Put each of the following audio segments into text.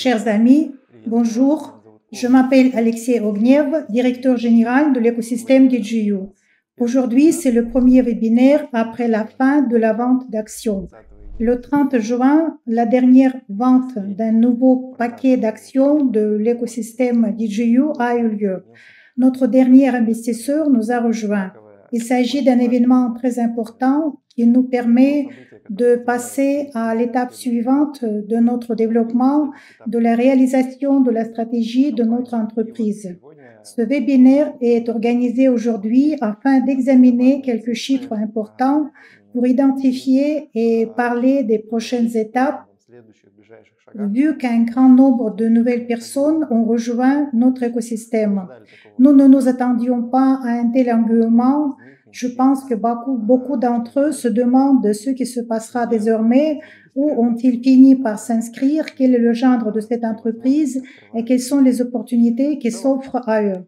Chers amis, bonjour. Je m'appelle Alexei Ognev, directeur général de l'écosystème DJU. Aujourd'hui, c'est le premier webinaire après la fin de la vente d'actions. Le 30 juin, la dernière vente d'un nouveau paquet d'actions de l'écosystème DJU a eu lieu. Notre dernier investisseur nous a rejoints. Il s'agit d'un événement très important qui nous permet de passer à l'étape suivante de notre développement, de la réalisation de la stratégie de notre entreprise. Ce webinaire est organisé aujourd'hui afin d'examiner quelques chiffres importants pour identifier et parler des prochaines étapes, vu qu'un grand nombre de nouvelles personnes ont rejoint notre écosystème. Nous ne nous attendions pas à un tel engouement. Je pense que beaucoup d'entre eux se demandent ce qui se passera désormais, où ont-ils fini par s'inscrire, quel est le genre de cette entreprise et quelles sont les opportunités qui s'offrent à eux.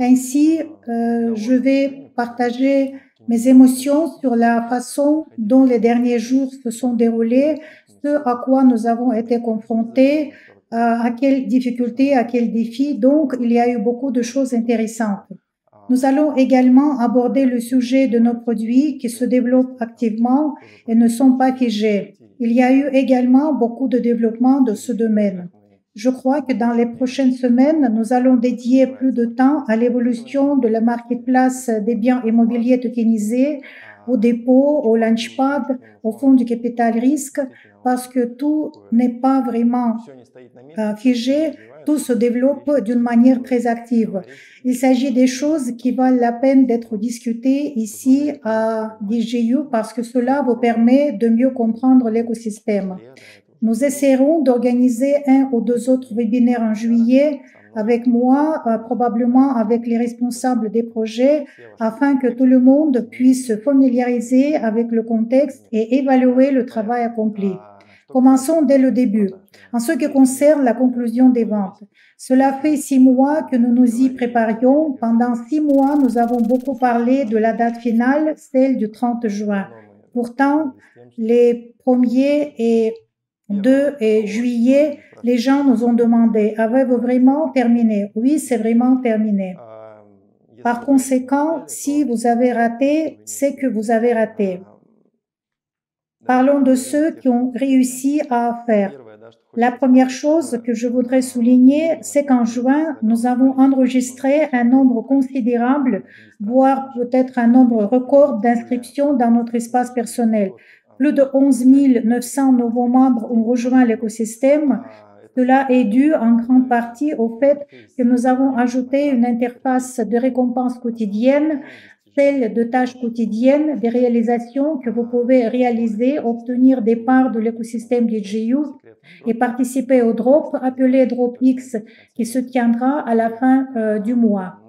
Ainsi, je vais partager mes émotions sur la façon dont les derniers jours se sont déroulés, ce à quoi nous avons été confrontés, à quelles difficultés, à quels défis. Donc, il y a eu beaucoup de choses intéressantes. Nous allons également aborder le sujet de nos produits qui se développent activement et ne sont pas figés. Il y a eu également beaucoup de développement de ce domaine. Je crois que dans les prochaines semaines, nous allons dédier plus de temps à l'évolution de la marketplace des biens immobiliers tokenisés, au dépôt, au launchpad, au fonds du capital risque, parce que tout n'est pas vraiment figé, tout se développe d'une manière très active. Il s'agit des choses qui valent la peine d'être discutées ici à DJU parce que cela vous permet de mieux comprendre l'écosystème. Nous essaierons d'organiser un ou deux autres webinaires en juillet avec moi, probablement avec les responsables des projets, afin que tout le monde puisse se familiariser avec le contexte et évaluer le travail accompli. Commençons dès le début. En ce qui concerne la conclusion des ventes, cela fait 6 mois que nous nous y préparions. Pendant 6 mois, nous avons beaucoup parlé de la date finale, celle du 30 juin. Pourtant, les 1er et 2 juillet, les gens nous ont demandé « Avez-vous vraiment terminé ?» Oui, c'est vraiment terminé. Par conséquent, si vous avez raté, c'est que vous avez raté. Parlons de ceux qui ont réussi à faire. La première chose que je voudrais souligner, c'est qu'en juin, nous avons enregistré un nombre considérable, voire peut-être un nombre record d'inscriptions dans notre espace personnel. Plus de 11 900 nouveaux membres ont rejoint l'écosystème. Cela est dû en grande partie au fait que nous avons ajouté une interface de récompense quotidienne, celle de tâches quotidiennes, des réalisations que vous pouvez réaliser, obtenir des parts de l'écosystème DJU et participer au drop appelé DropX qui se tiendra à la fin du mois.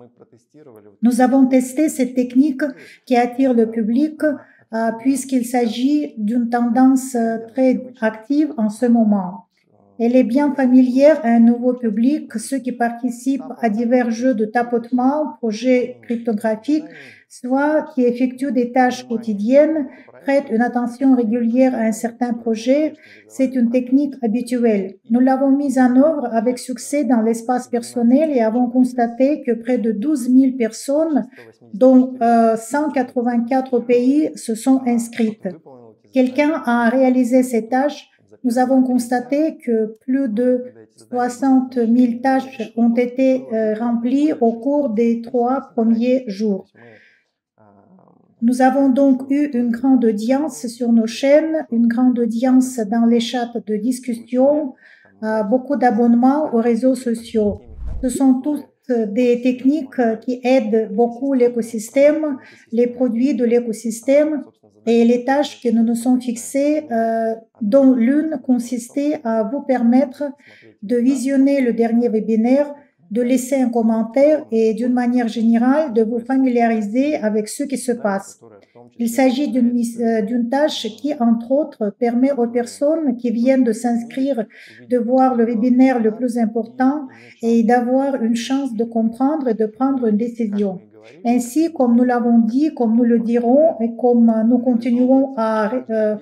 Nous avons testé cette technique qui attire le public puisqu'il s'agit d'une tendance très active en ce moment. Elle est bien familière à un nouveau public, ceux qui participent à divers jeux de tapotement, projets cryptographiques, soit qui effectuent des tâches quotidiennes, prêtent une attention régulière à un certain projet. C'est une technique habituelle. Nous l'avons mise en œuvre avec succès dans l'espace personnel et avons constaté que près de 12 000 personnes, dont 184 pays, se sont inscrites. Quelqu'un a réalisé ces tâches. Nous avons constaté que plus de 60 000 tâches ont été remplies au cours des 3 premiers jours. Nous avons donc eu une grande audience sur nos chaînes, une grande audience dans les chats de discussion, beaucoup d'abonnements aux réseaux sociaux. Ce sont tous des techniques qui aident beaucoup l'écosystème, les produits de l'écosystème et les tâches que nous nous sommes fixées, dont l'une consistait à vous permettre de visionner le dernier webinaire, de laisser un commentaire et d'une manière générale de vous familiariser avec ce qui se passe. Il s'agit d'une tâche qui, entre autres, permet aux personnes qui viennent de s'inscrire de voir le webinaire le plus important et d'avoir une chance de comprendre et de prendre une décision. Ainsi, comme nous l'avons dit, comme nous le dirons et comme nous continuons à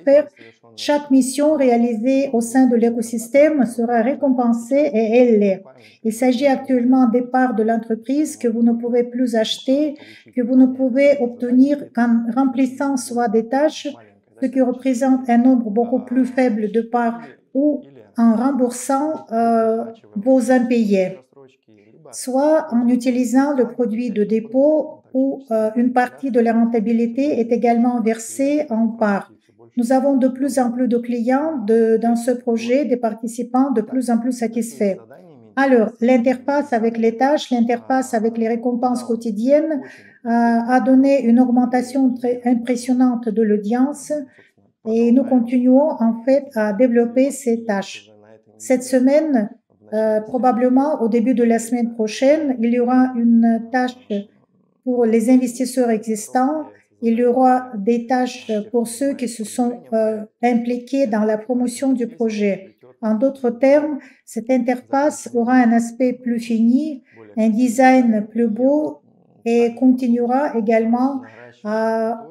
faire, chaque mission réalisée au sein de l'écosystème sera récompensée et elle l'est. Il s'agit actuellement des parts de l'entreprise que vous ne pouvez plus acheter, que vous ne pouvez obtenir qu'en remplissant soit des tâches, ce qui représente un nombre beaucoup plus faible de parts, ou en remboursant vos impayés, soit en utilisant le produit de dépôt où une partie de la rentabilité est également versée en parts. Nous avons de plus en plus de clients dans ce projet, des participants de plus en plus satisfaits. Alors, l'interface avec les tâches, l'interface avec les récompenses quotidiennes a donné une augmentation très impressionnante de l'audience et nous continuons en fait à développer ces tâches. Cette semaine, probablement au début de la semaine prochaine, il y aura une tâche pour les investisseurs existants. Il y aura des tâches pour ceux qui se sont impliqués dans la promotion du projet. En d'autres termes, cette interface aura un aspect plus fini, un design plus beau et continuera également à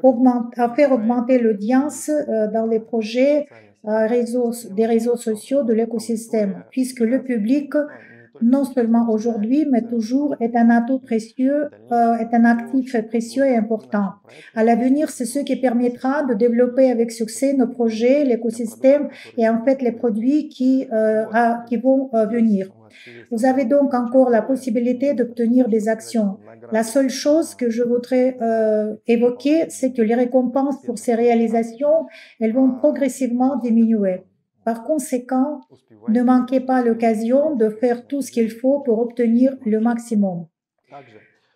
faire augmenter l'audience dans les projets des réseaux sociaux de l'écosystème, puisque le public, non seulement aujourd'hui, mais toujours, est un atout précieux, est un actif précieux et important. À l'avenir, c'est ce qui permettra de développer avec succès nos projets, l'écosystème et en fait les produits qui vont venir. Vous avez donc encore la possibilité d'obtenir des actions. La seule chose que je voudrais évoquer, c'est que les récompenses pour ces réalisations, elles vont progressivement diminuer. Par conséquent, ne manquez pas l'occasion de faire tout ce qu'il faut pour obtenir le maximum.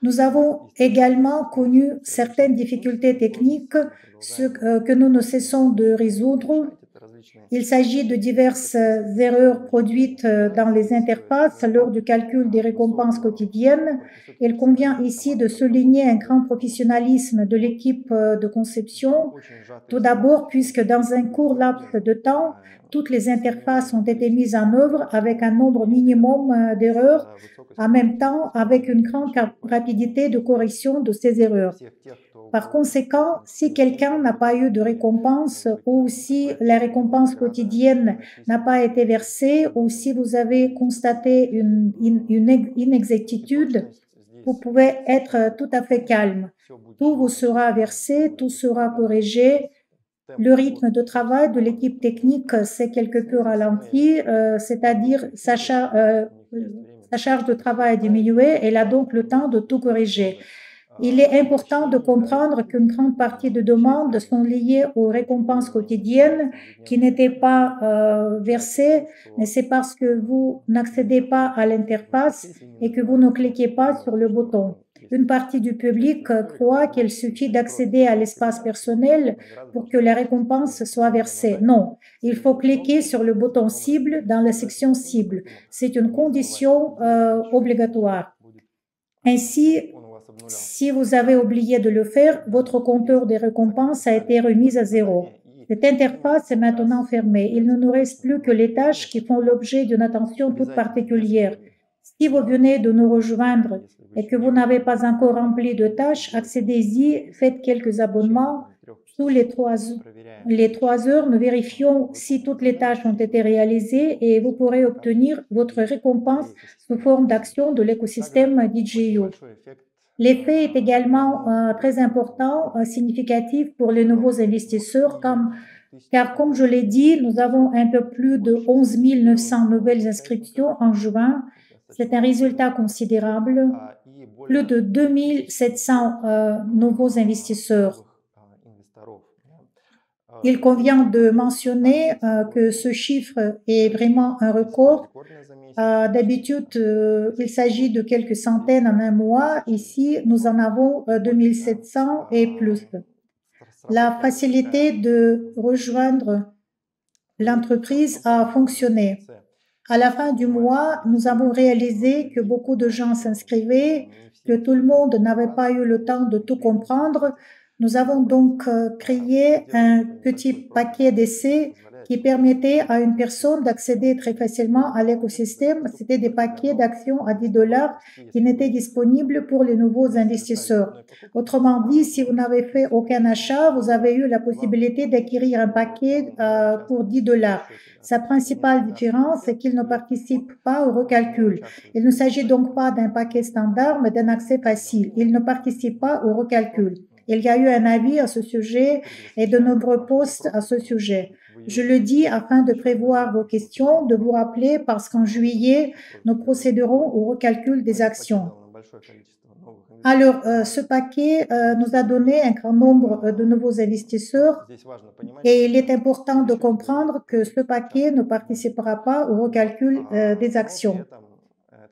Nous avons également connu certaines difficultés techniques que nous ne cessons de résoudre. Il s'agit de diverses erreurs produites dans les interfaces lors du calcul des récompenses quotidiennes. Il convient ici de souligner un grand professionnalisme de l'équipe de conception. Tout d'abord, puisque dans un court laps de temps, toutes les interfaces ont été mises en œuvre avec un nombre minimum d'erreurs, en même temps avec une grande rapidité de correction de ces erreurs. Par conséquent, si quelqu'un n'a pas eu de récompense ou si la récompense quotidienne n'a pas été versée ou si vous avez constaté une inexactitude, vous pouvez être tout à fait calme. Tout vous sera versé, tout sera corrigé. Le rythme de travail de l'équipe technique s'est quelque peu ralenti, c'est-à-dire sa charge de travail a diminué, elle a donc le temps de tout corriger. Il est important de comprendre qu'une grande partie de demandes sont liées aux récompenses quotidiennes qui n'étaient pas versées, mais c'est parce que vous n'accédez pas à l'interface et que vous ne cliquez pas sur le bouton. Une partie du public croit qu'il suffit d'accéder à l'espace personnel pour que la récompense soit versée. Non, il faut cliquer sur le bouton cible dans la section cible. C'est une condition obligatoire. Ainsi, si vous avez oublié de le faire, votre compteur des récompenses a été remis à zéro. Cette interface est maintenant fermée. Il ne nous reste plus que les tâches qui font l'objet d'une attention toute particulière. Si vous venez de nous rejoindre et que vous n'avez pas encore rempli de tâches, accédez-y, faites quelques abonnements. Tous les 3 heures, nous vérifions si toutes les tâches ont été réalisées et vous pourrez obtenir votre récompense sous forme d'action de l'écosystème DJU. L'effet est également très important, significatif pour les nouveaux investisseurs, car comme je l'ai dit, nous avons un peu plus de 11 900 nouvelles inscriptions en juin. C'est un résultat considérable, plus de 2700 nouveaux investisseurs. Il convient de mentionner que ce chiffre est vraiment un record. D'habitude, il s'agit de quelques centaines en un mois. Ici, nous en avons 2700 et plus. La facilité de rejoindre l'entreprise a fonctionné. À la fin du mois, nous avons réalisé que beaucoup de gens s'inscrivaient, que tout le monde n'avait pas eu le temps de tout comprendre. Nous avons donc créé un petit paquet d'essais qui permettaient à une personne d'accéder très facilement à l'écosystème. C'était des paquets d'actions à 10 dollars qui n'étaient disponibles pour les nouveaux investisseurs. Autrement dit, si vous n'avez fait aucun achat, vous avez eu la possibilité d'acquérir un paquet pour 10 dollars. Sa principale différence, c'est qu'il ne participe pas au recalcul. Il ne s'agit donc pas d'un paquet standard, mais d'un accès facile. Il ne participe pas au recalcul. Il y a eu un avis à ce sujet et de nombreux posts à ce sujet. Je le dis afin de prévoir vos questions, de vous rappeler parce qu'en juillet, nous procéderons au recalcul des actions. Alors, ce paquet nous a donné un grand nombre de nouveaux investisseurs et il est important de comprendre que ce paquet ne participera pas au recalcul des actions.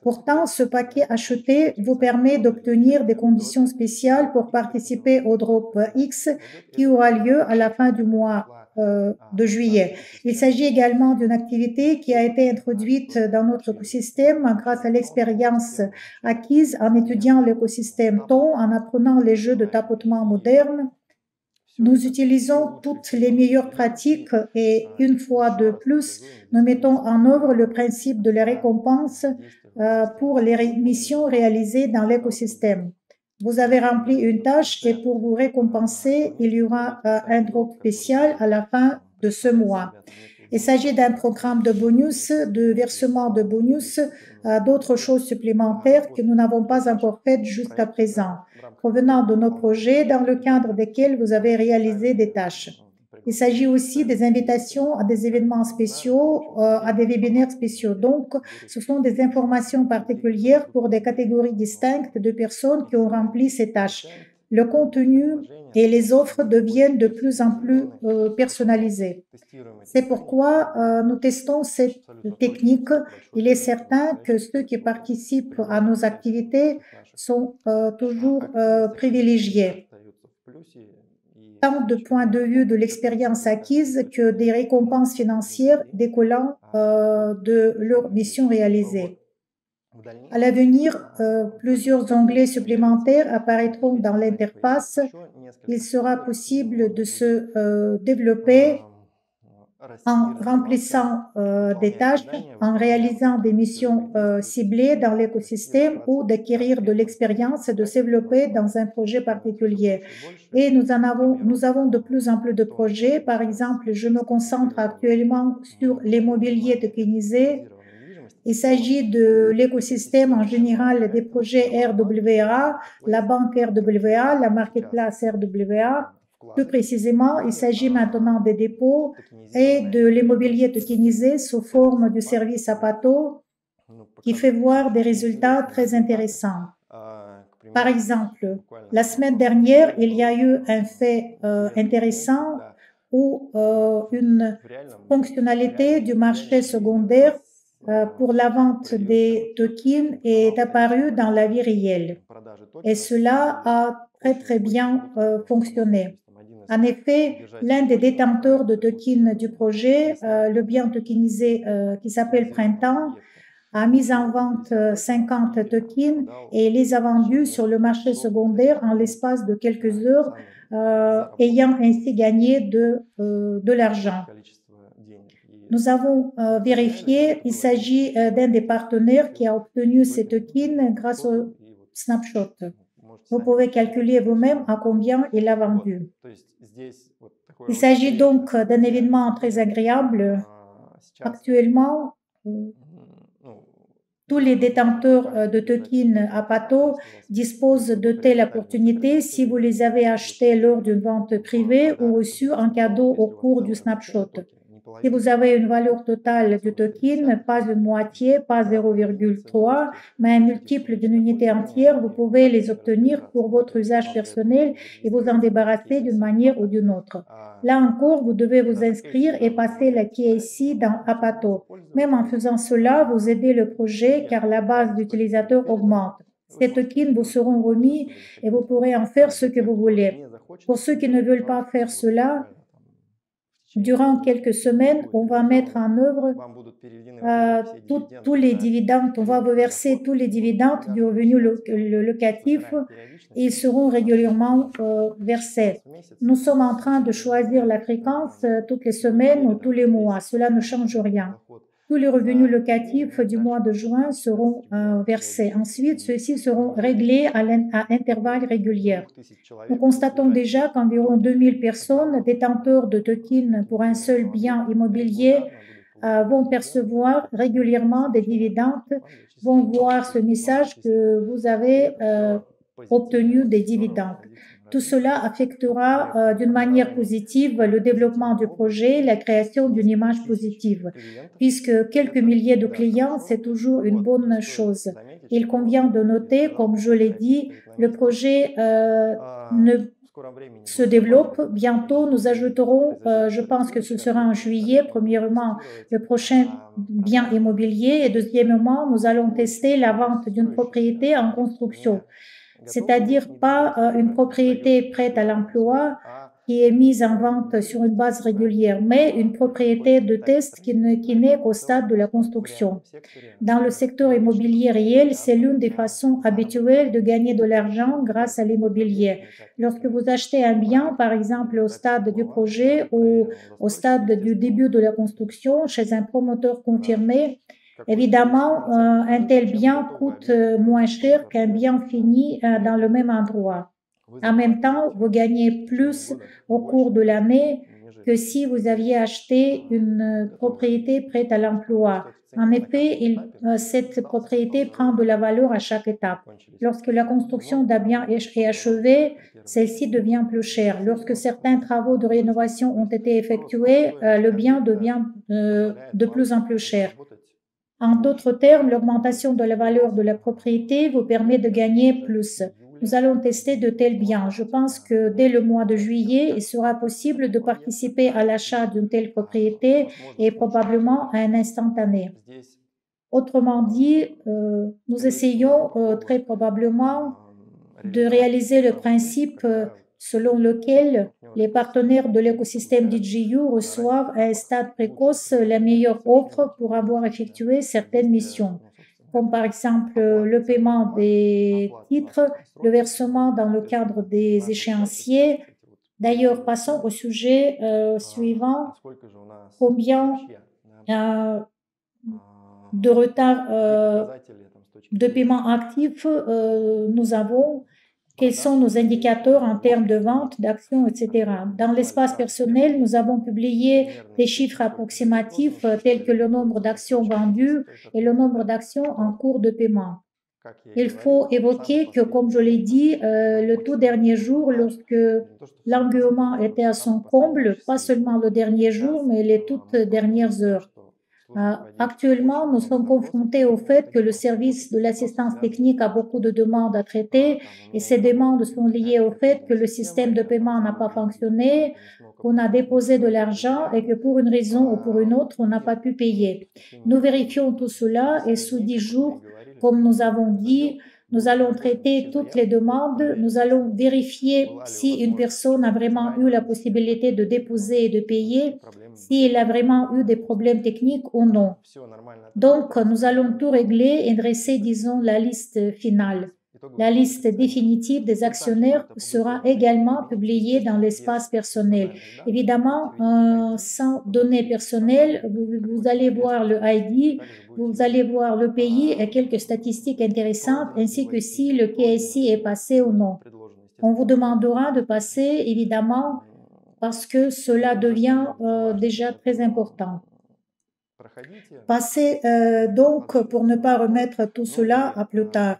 Pourtant, ce paquet acheté vous permet d'obtenir des conditions spéciales pour participer au Drop X qui aura lieu à la fin du mois de juillet. Il s'agit également d'une activité qui a été introduite dans notre écosystème grâce à l'expérience acquise en étudiant l'écosystème TON, en apprenant les jeux de tapotement modernes. Nous utilisons toutes les meilleures pratiques et une fois de plus, nous mettons en œuvre le principe de la récompense pour les missions réalisées dans l'écosystème. Vous avez rempli une tâche et pour vous récompenser, il y aura un drop spécial à la fin de ce mois. Il s'agit d'un programme de bonus, de versement de bonus, d'autres choses supplémentaires que nous n'avons pas encore faites jusqu'à présent, provenant de nos projets dans le cadre desquels vous avez réalisé des tâches. Il s'agit aussi des invitations à des événements spéciaux, à des webinaires spéciaux. Donc, ce sont des informations particulières pour des catégories distinctes de personnes qui ont rempli ces tâches. Le contenu et les offres deviennent de plus en plus personnalisés. C'est pourquoi nous testons cette technique. Il est certain que ceux qui participent à nos activités sont toujours privilégiés, tant de point de vue de l'expérience acquise que des récompenses financières découlant de leur mission réalisée. À l'avenir, plusieurs onglets supplémentaires apparaîtront dans l'interface. Il sera possible de se développer en remplissant des tâches, en réalisant des missions ciblées dans l'écosystème ou d'acquérir de l'expérience et de se développer dans un projet particulier. Et nous avons de plus en plus de projets. Par exemple, je me concentre actuellement sur l'immobilier tokenisé. Il s'agit de l'écosystème en général des projets RWA, la banque RWA, la marketplace RWA. Plus précisément, il s'agit maintenant des dépôts et de l'immobilier tokenisé sous forme du service Apato qui fait voir des résultats très intéressants. Par exemple, la semaine dernière, il y a eu un fait intéressant où une fonctionnalité du marché secondaire pour la vente des tokens est apparue dans la vie réelle. Et cela a très bien fonctionné. En effet, l'un des détenteurs de tokens du projet, le bien tokenisé qui s'appelle Printemps, a mis en vente 50 tokens et les a vendus sur le marché secondaire en l'espace de quelques heures, ayant ainsi gagné de l'argent. Nous avons vérifié, il s'agit d'un des partenaires qui a obtenu ces tokens grâce au snapshot. Vous pouvez calculer vous-même à combien il a vendu. Il s'agit donc d'un événement très agréable. Actuellement, tous les détenteurs de tokens Apato disposent de telles opportunités si vous les avez achetés lors d'une vente privée ou reçus en cadeau au cours du snapshot. Si vous avez une valeur totale du token, pas une moitié, pas 0,3, mais un multiple d'une unité entière, vous pouvez les obtenir pour votre usage personnel et vous en débarrasser d'une manière ou d'une autre. Là encore, vous devez vous inscrire et passer la KYC dans Apato. Même en faisant cela, vous aidez le projet car la base d'utilisateurs augmente. Ces tokens vous seront remis et vous pourrez en faire ce que vous voulez. Pour ceux qui ne veulent pas faire cela, Durant quelques semaines, on va mettre en œuvre tous les dividendes, on va reverser tous les dividendes du revenu locatif et ils seront régulièrement versés. Nous sommes en train de choisir la fréquence toutes les semaines ou tous les mois. Cela ne change rien. Tous les revenus locatifs du mois de juin seront versés. Ensuite, ceux-ci seront réglés à intervalles réguliers. Nous constatons déjà qu'environ 2000 personnes détenteurs de tokens pour un seul bien immobilier vont percevoir régulièrement des dividendes, vont voir ce message que vous avez obtenu des dividendes. Tout cela affectera d'une manière positive le développement du projet, la création d'une image positive, puisque quelques milliers de clients, c'est toujours une bonne chose. Il convient de noter, comme je l'ai dit, le projet se développe. Bientôt, nous ajouterons, je pense que ce sera en juillet, premièrement, le prochain bien immobilier et deuxièmement, nous allons tester la vente d'une propriété en construction. C'est-à-dire pas une propriété prête à l'emploi qui est mise en vente sur une base régulière, mais une propriété de test qui n'est qu'au stade de la construction. Dans le secteur immobilier réel, c'est l'une des façons habituelles de gagner de l'argent grâce à l'immobilier. Lorsque vous achetez un bien, par exemple au stade du projet ou au stade du début de la construction, chez un promoteur confirmé, évidemment, un tel bien coûte moins cher qu'un bien fini dans le même endroit. En même temps, vous gagnez plus au cours de l'année que si vous aviez acheté une propriété prête à l'emploi. En effet, cette propriété prend de la valeur à chaque étape. Lorsque la construction d'un bien est achevée, celle-ci devient plus chère. Lorsque certains travaux de rénovation ont été effectués, le bien devient de plus en plus cher. En d'autres termes, l'augmentation de la valeur de la propriété vous permet de gagner plus. Nous allons tester de tels biens. Je pense que dès le mois de juillet, il sera possible de participer à l'achat d'une telle propriété et probablement à un instantané. Autrement dit, nous essayons très probablement de réaliser le principe selon lequel les partenaires de l'écosystème DJU reçoivent à un stade précoce la meilleure offre pour avoir effectué certaines missions, comme par exemple le paiement des titres, le versement dans le cadre des échéanciers. D'ailleurs, passons au sujet suivant. Combien de retard de paiement actif nous avons? Quels sont nos indicateurs en termes de vente, d'actions, etc. Dans l'espace personnel, nous avons publié des chiffres approximatifs tels que le nombre d'actions vendues et le nombre d'actions en cours de paiement. Il faut évoquer que, comme je l'ai dit, le tout dernier jour, lorsque l'engouement était à son comble, pas seulement le dernier jour, mais les toutes dernières heures. Actuellement, nous sommes confrontés au fait que le service de l'assistance technique a beaucoup de demandes à traiter et ces demandes sont liées au fait que le système de paiement n'a pas fonctionné, qu'on a déposé de l'argent et que pour une raison ou pour une autre, on n'a pas pu payer. Nous vérifions tout cela et sous 10 jours, comme nous avons dit, nous allons traiter toutes les demandes, nous allons vérifier si une personne a vraiment eu la possibilité de déposer et de payer, s'il a vraiment eu des problèmes techniques ou non. Donc, nous allons tout régler et dresser, disons, la liste finale. La liste définitive des actionnaires sera également publiée dans l'espace personnel. Évidemment, sans données personnelles, vous allez voir le ID, vous allez voir le pays et quelques statistiques intéressantes, ainsi que si le KYC est passé ou non. On vous demandera de passer, évidemment, parce que cela devient déjà très important. Passez donc pour ne pas remettre tout cela à plus tard.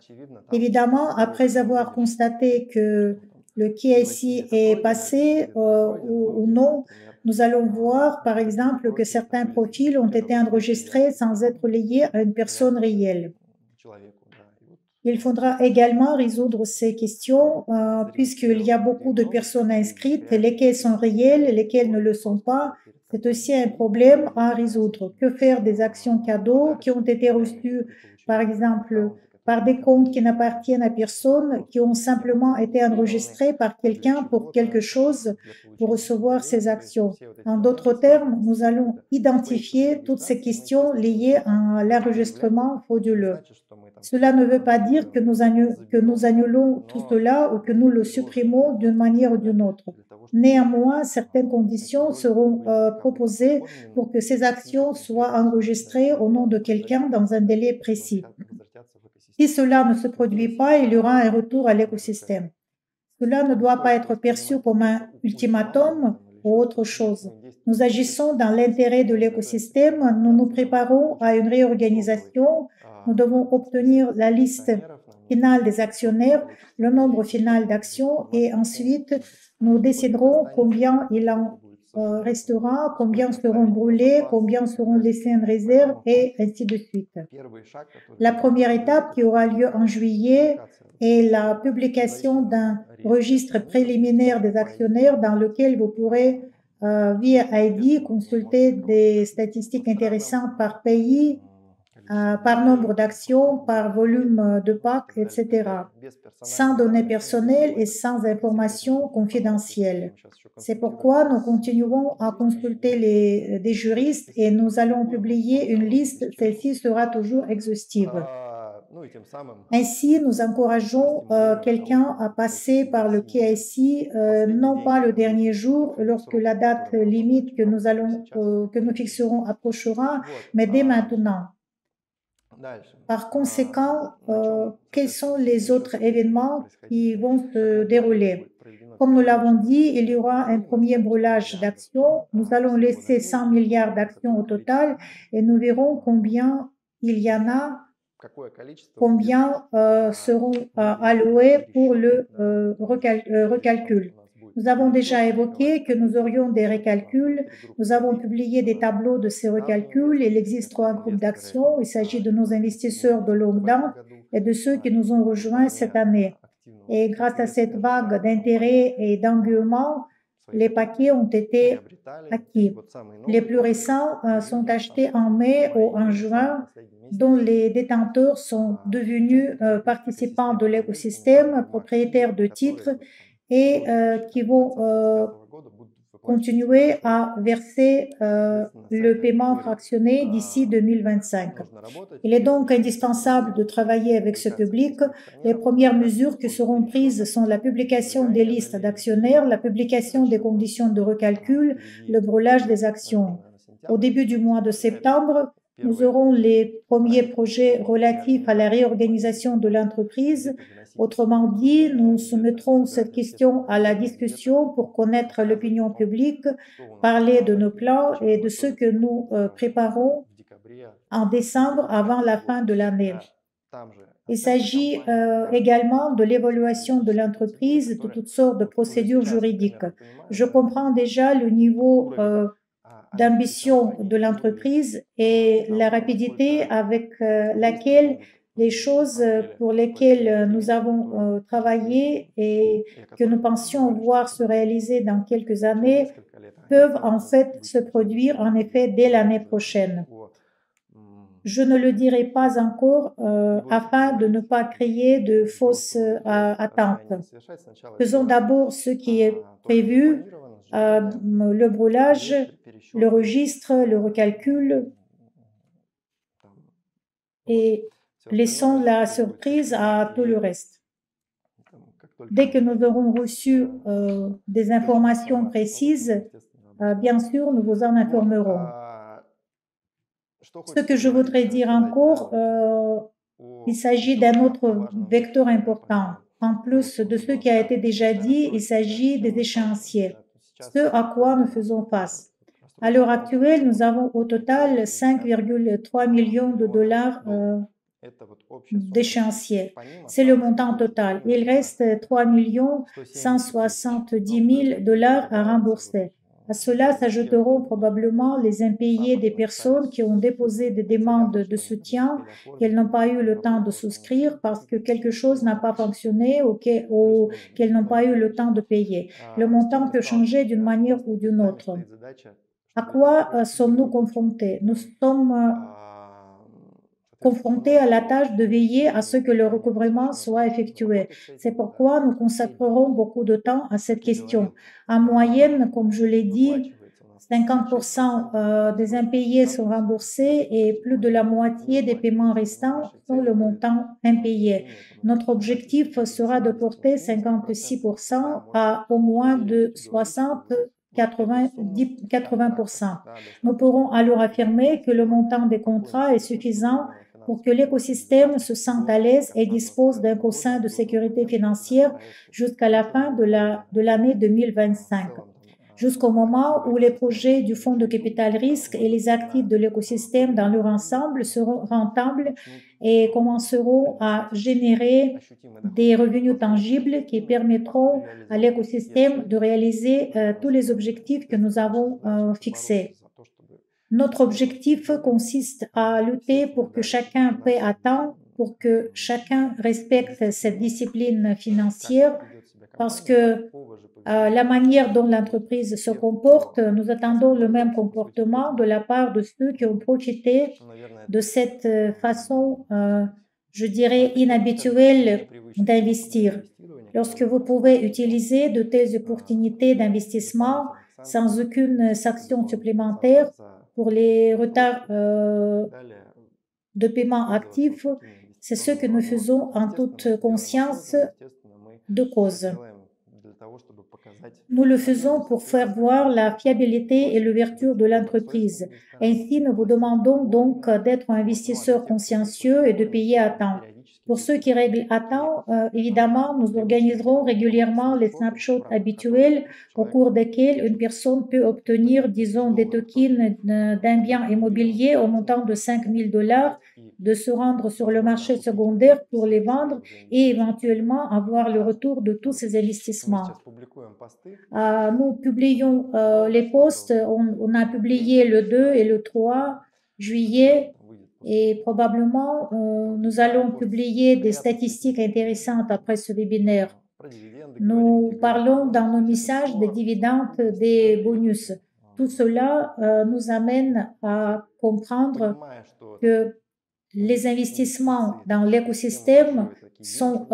Évidemment, après avoir constaté que le KYC est passé ou non, nous allons voir par exemple que certains profils ont été enregistrés sans être liés à une personne réelle. Il faudra également résoudre ces questions puisqu'il y a beaucoup de personnes inscrites, lesquelles sont réelles, lesquelles ne le sont pas. C'est aussi un problème à résoudre. Que faire des actions cadeaux qui ont été reçues, par exemple, par des comptes qui n'appartiennent à personne, qui ont simplement été enregistrés par quelqu'un pour quelque chose pour recevoir ces actions. En d'autres termes, nous allons identifier toutes ces questions liées à l'enregistrement frauduleux. Cela ne veut pas dire que nous annulons tout cela ou que nous le supprimons d'une manière ou d'une autre. Néanmoins, certaines conditions seront proposées pour que ces actions soient enregistrées au nom de quelqu'un dans un délai précis. Si cela ne se produit pas, il y aura un retour à l'écosystème. Cela ne doit pas être perçu comme un ultimatum ou autre chose. Nous agissons dans l'intérêt de l'écosystème, nous nous préparons à une réorganisation, nous devons obtenir la liste finale des actionnaires, le nombre final d'actions et ensuite nous déciderons combien il en restera, combien seront brûlés, combien seront laissés en réserve et ainsi de suite. La première étape qui aura lieu en juillet est la publication d'un registre préliminaire des actionnaires dans lequel vous pourrez, via ID, consulter des statistiques intéressantes par pays, par nombre d'actions, par volume de PAC, etc., sans données personnelles et sans informations confidentielles. C'est pourquoi nous continuerons à consulter des juristes et nous allons publier une liste. Celle-ci sera toujours exhaustive. Ainsi, nous encourageons quelqu'un à passer par le KYC, non pas le dernier jour, lorsque la date limite que nous fixerons approchera, mais dès maintenant. Par conséquent, quels sont les autres événements qui vont se dérouler? Comme nous l'avons dit, il y aura un premier brûlage d'actions. Nous allons laisser 100 milliards d'actions au total et nous verrons combien il y en a, combien seront alloués pour le recalcul. Nous avons déjà évoqué que nous aurions des recalculs. Nous avons publié des tableaux de ces recalculs. Il existe 3 groupes d'actions. Il s'agit de nos investisseurs de longue date et de ceux qui nous ont rejoints cette année. Et grâce à cette vague d'intérêt et d'engouement, les paquets ont été acquis. Les plus récents sont achetés en mai ou en juin, dont les détenteurs sont devenus participants de l'écosystème, propriétaires de titres et qui vont continuer à verser le paiement fractionné d'ici 2025. Il est donc indispensable de travailler avec ce public. Les premières mesures qui seront prises sont la publication des listes d'actionnaires, la publication des conditions de recalcul, le brûlage des actions. Au début du mois de septembre, nous aurons les premiers projets relatifs à la réorganisation de l'entreprise. Autrement dit, nous soumettrons cette question à la discussion pour connaître l'opinion publique, parler de nos plans et de ce que nous préparons en décembre avant la fin de l'année. Il s'agit également de l'évaluation de l'entreprise, de toutes sortes de procédures juridiques. Je comprends déjà le niveau d'ambition de l'entreprise et la rapidité avec laquelle les choses pour lesquelles nous avons travaillé et que nous pensions voir se réaliser dans quelques années peuvent en fait se produire en effet dès l'année prochaine. Je ne le dirai pas encore afin de ne pas créer de fausses attentes. Faisons d'abord ce qui est prévu, le brûlage, le registre, le recalcul et laissons la surprise à tout le reste. Dès que nous aurons reçu des informations précises, bien sûr, nous vous en informerons. Ce que je voudrais dire encore, il s'agit d'un autre vecteur important. En plus de ce qui a été déjà dit, il s'agit des échéanciers, ce à quoi nous faisons face. À l'heure actuelle, nous avons au total 5,3 millions de dollars d'échéanciers. C'est le montant total. Il reste 3 170 000 dollars à rembourser. À cela s'ajouteront probablement les impayés des personnes qui ont déposé des demandes de soutien qu'elles n'ont pas eu le temps de souscrire parce que quelque chose n'a pas fonctionné ou qu'elles n'ont pas eu le temps de payer. Le montant peut changer d'une manière ou d'une autre. À quoi sommes-nous confrontés? Nous sommes confrontés à la tâche de veiller à ce que le recouvrement soit effectué. C'est pourquoi nous consacrerons beaucoup de temps à cette question. En moyenne, comme je l'ai dit, 50% des impayés sont remboursés et plus de la moitié des paiements restants sont le montant impayé. Notre objectif sera de porter 56% à au moins de 80%. Nous pourrons alors affirmer que le montant des contrats est suffisant pour que l'écosystème se sente à l'aise et dispose d'un coussin de sécurité financière jusqu'à la fin de l'année 2025. Jusqu'au moment où les projets du fonds de capital risque et les actifs de l'écosystème dans leur ensemble seront rentables et commenceront à générer des revenus tangibles qui permettront à l'écosystème de réaliser tous les objectifs que nous avons fixés. Notre objectif consiste à lutter pour que chacun paie à temps, pour que chacun respecte cette discipline financière, parce que la manière dont l'entreprise se comporte, nous attendons le même comportement de la part de ceux qui ont profité de cette façon, je dirais, inhabituelle d'investir. Lorsque vous pouvez utiliser de telles opportunités d'investissement sans aucune sanction supplémentaire pour les retards de paiement actifs, c'est ce que nous faisons en toute conscience de cause. Nous le faisons pour faire voir la fiabilité et l'ouverture de l'entreprise. Ainsi, nous vous demandons donc d'être un investisseur consciencieux et de payer à temps. Pour ceux qui règlent à temps, évidemment, nous organiserons régulièrement les snapshots habituels au cours desquels une personne peut obtenir, disons, des tokens d'un bien immobilier au montant de $5 000, de se rendre sur le marché secondaire pour les vendre et éventuellement avoir le retour de tous ces investissements. Nous publions les posts, on a publié le 2 et le 3 juillet et probablement nous allons publier des statistiques intéressantes après ce webinaire. Nous parlons dans nos messages des dividendes, des bonus. Tout cela nous amène à comprendre que les investissements dans l'écosystème sont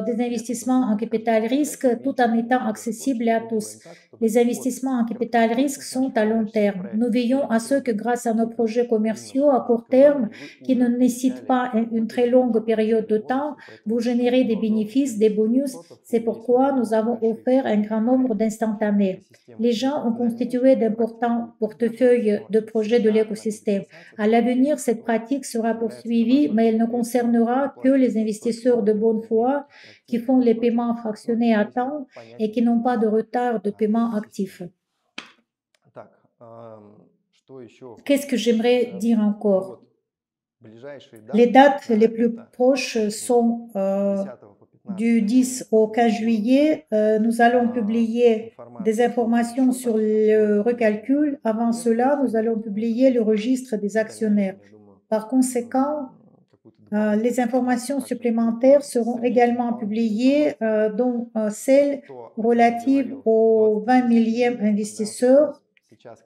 des investissements en capital risque tout en étant accessibles à tous. Les investissements en capital risque sont à long terme. Nous veillons à ce que grâce à nos projets commerciaux à court terme, qui ne nécessitent pas une très longue période de temps, vous générez des bénéfices, des bonus. C'est pourquoi nous avons offert un grand nombre d'instantanés. Les gens ont constitué d'importants portefeuilles de projets de l'écosystème. À l'avenir, cette pratique sera poursuivie, mais elle ne concernera que les investisseurs de bonne foi qui font les paiements fractionnés à temps et qui n'ont pas de retard de paiement actif. Qu'est-ce que j'aimerais dire encore? Les dates les plus proches sont du 10 au 15 juillet. Nous allons publier des informations sur le recalcul. Avant cela, nous allons publier le registre des actionnaires. Par conséquent, les informations supplémentaires seront également publiées, dont celles relatives aux 20 millième investisseurs.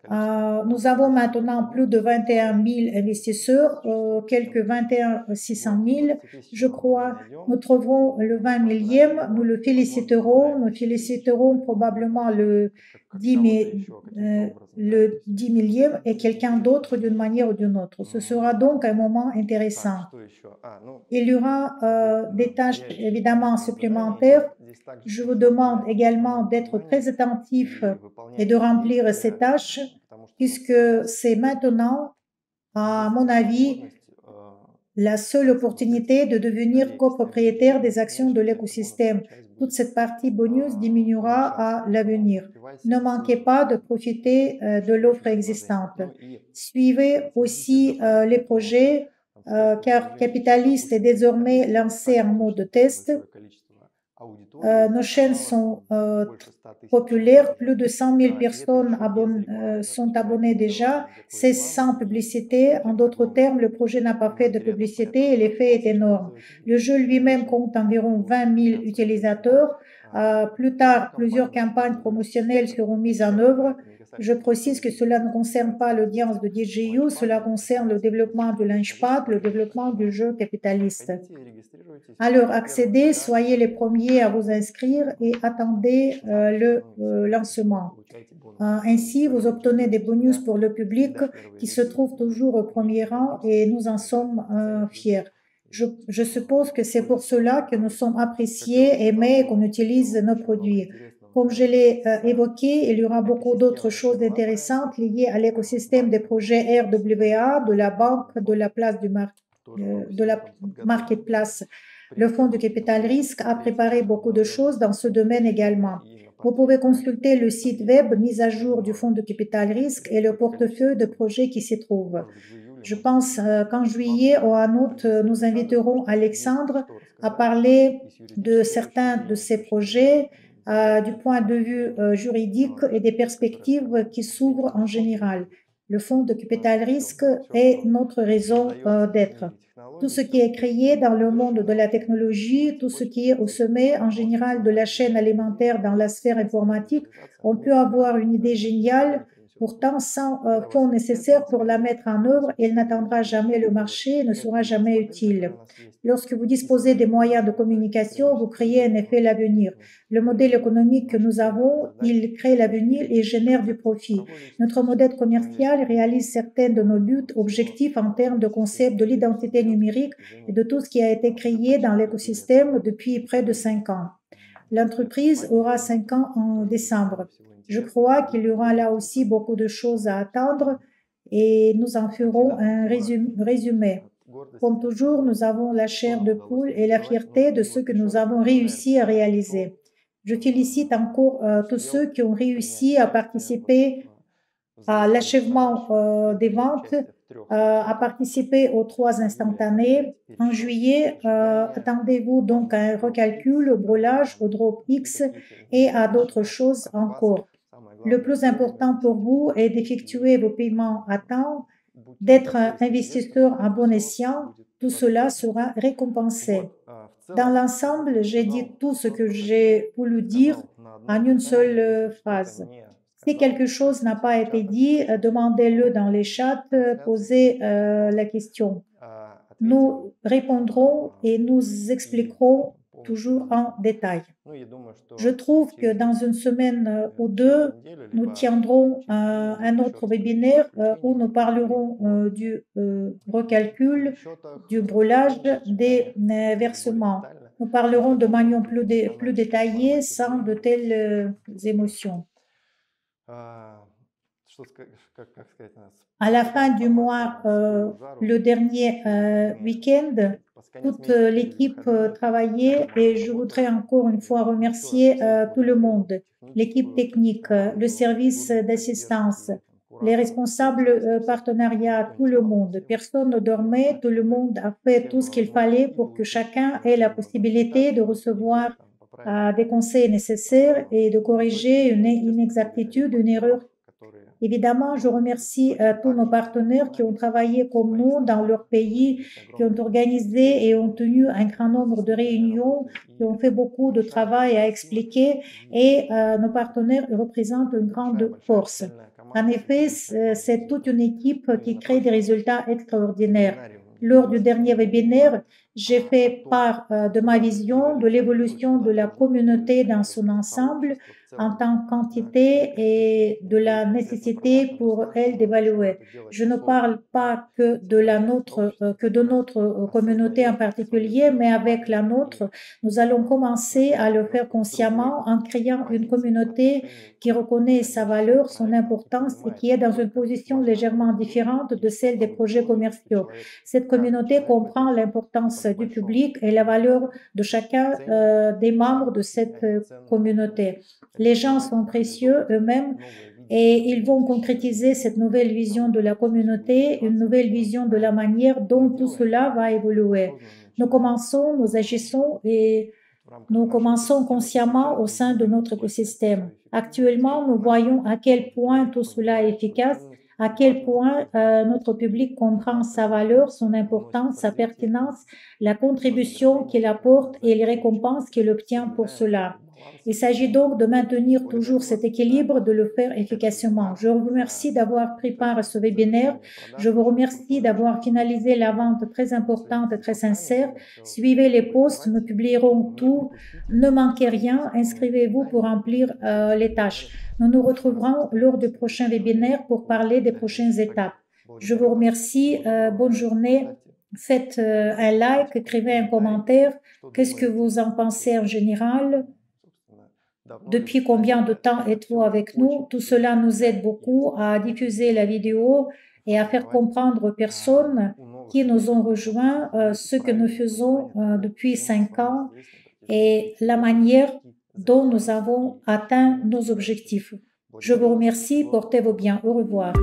Nous avons maintenant plus de 21 000 investisseurs, quelques 21 600 000, je crois. Nous trouverons le 20 millième, nous le féliciterons, nous féliciterons probablement le 10 millième et quelqu'un d'autre d'une manière ou d'une autre. Ce sera donc un moment intéressant. Il y aura des tâches évidemment supplémentaires. Je vous demande également d'être très attentif et de remplir ces tâches, puisque c'est maintenant, à mon avis, la seule opportunité de devenir copropriétaire des actions de l'écosystème. Toute cette partie bonus diminuera à l'avenir. Ne manquez pas de profiter de l'offre existante. Suivez aussi les projets, car Capitalist est désormais lancé en mode test. Nos chaînes sont populaires, plus de 100 000 personnes sont abonnées déjà, c'est sans publicité. En d'autres termes, le projet n'a pas fait de publicité et l'effet est énorme. Le jeu lui-même compte environ 20 000 utilisateurs. Plus tard, plusieurs campagnes promotionnelles seront mises en œuvre. Je précise que cela ne concerne pas l'audience de DJU, cela concerne le développement du Launchpad, le développement du jeu capitaliste. Alors, accédez, soyez les premiers à vous inscrire et attendez le lancement. Ainsi, vous obtenez des bonus pour le public qui se trouve toujours au premier rang et nous en sommes fiers. Je suppose que c'est pour cela que nous sommes appréciés, aimés et qu'on utilise nos produits. Comme je l'ai évoqué, il y aura beaucoup d'autres choses intéressantes liées à l'écosystème des projets RWA, de la banque, de la place de la marketplace. Le Fonds de capital risque a préparé beaucoup de choses dans ce domaine également. Vous pouvez consulter le site web mis à jour du Fonds de capital risque et le portefeuille de projets qui s'y trouve. Je pense qu'en juillet ou en août, nous inviterons Alexandre à parler de certains de ces projets du point de vue juridique et des perspectives qui s'ouvrent en général. Le Fonds de capital risque est notre raison d'être. Tout ce qui est créé dans le monde de la technologie, tout ce qui est au sommet en général de la chaîne alimentaire dans la sphère informatique, on peut avoir une idée géniale. Pourtant, sans fonds nécessaires pour la mettre en œuvre, elle n'atteindra jamais le marché et ne sera jamais utile. Lorsque vous disposez des moyens de communication, vous créez en effet l'avenir. Le modèle économique que nous avons, il crée l'avenir et génère du profit. Notre modèle commercial réalise certains de nos buts, objectifs en termes de concept de l'identité numérique et de tout ce qui a été créé dans l'écosystème depuis près de 5 ans. L'entreprise aura 5 ans en décembre. Je crois qu'il y aura là aussi beaucoup de choses à attendre et nous en ferons un résumé. Comme toujours, nous avons la chair de poule et la fierté de ce que nous avons réussi à réaliser. Je félicite encore tous ceux qui ont réussi à participer à l'achèvement des ventes, à participer aux 3 instantanés. En juillet, attendez-vous donc à un recalcul, au brûlage, au drop X et à d'autres choses encore. Le plus important pour vous est d'effectuer vos paiements à temps, d'être un investisseur à bon escient. Tout cela sera récompensé. Dans l'ensemble, j'ai dit tout ce que j'ai voulu dire en une seule phrase. Si quelque chose n'a pas été dit, demandez-le dans les chats, posez la question. Nous répondrons et nous expliquerons toujours en détail. Je trouve que dans une semaine ou 2, nous tiendrons un autre webinaire où nous parlerons du recalcul, du brûlage des versements. Nous parlerons de manière plus détaillée sans de telles émotions. À la fin du mois, le dernier week-end, toute l'équipe travaillait et je voudrais encore une fois remercier tout le monde, l'équipe technique, le service d'assistance, les responsables partenariats, tout le monde. Personne ne dormait, tout le monde a fait tout ce qu'il fallait pour que chacun ait la possibilité de recevoir des conseils nécessaires et de corriger une inexactitude, une erreur. Évidemment, je remercie tous nos partenaires qui ont travaillé comme nous dans leur pays, qui ont organisé et ont tenu un grand nombre de réunions, qui ont fait beaucoup de travail à expliquer et nos partenaires représentent une grande force. En effet, c'est toute une équipe qui crée des résultats extraordinaires. Lors du dernier webinaire, j'ai fait part de ma vision de l'évolution de la communauté dans son ensemble en tant qu'entité et de la nécessité pour elle d'évaluer. Je ne parle pas que de notre communauté en particulier, mais avec la nôtre, nous allons commencer à le faire consciemment en créant une communauté qui reconnaît sa valeur, son importance et qui est dans une position légèrement différente de celle des projets commerciaux. Cette communauté comprend l'importance du public et la valeur de chacun des membres de cette communauté. Les gens sont précieux eux-mêmes et ils vont concrétiser cette nouvelle vision de la communauté, une nouvelle vision de la manière dont tout cela va évoluer. Nous commençons, nous agissons et nous commençons consciemment au sein de notre écosystème. Actuellement, nous voyons à quel point tout cela est efficace, à quel point notre public comprend sa valeur, son importance, sa pertinence, la contribution qu'il apporte et les récompenses qu'il obtient pour cela. Il s'agit donc de maintenir toujours cet équilibre, de le faire efficacement. Je vous remercie d'avoir pris part à ce webinaire. Je vous remercie d'avoir finalisé la vente très importante et très sincère. Suivez les posts, nous publierons tout. Ne manquez rien, inscrivez-vous pour remplir les tâches. Nous nous retrouverons lors du prochain webinaire pour parler des prochaines étapes. Je vous remercie, bonne journée. Faites un like, écrivez un commentaire. Qu'est-ce que vous en pensez en général? Depuis combien de temps êtes-vous avec nous? Tout cela nous aide beaucoup à diffuser la vidéo et à faire comprendre aux personnes qui nous ont rejoints ce que nous faisons depuis 5 ans et la manière dont nous avons atteint nos objectifs. Je vous remercie, portez-vous bien. Au revoir.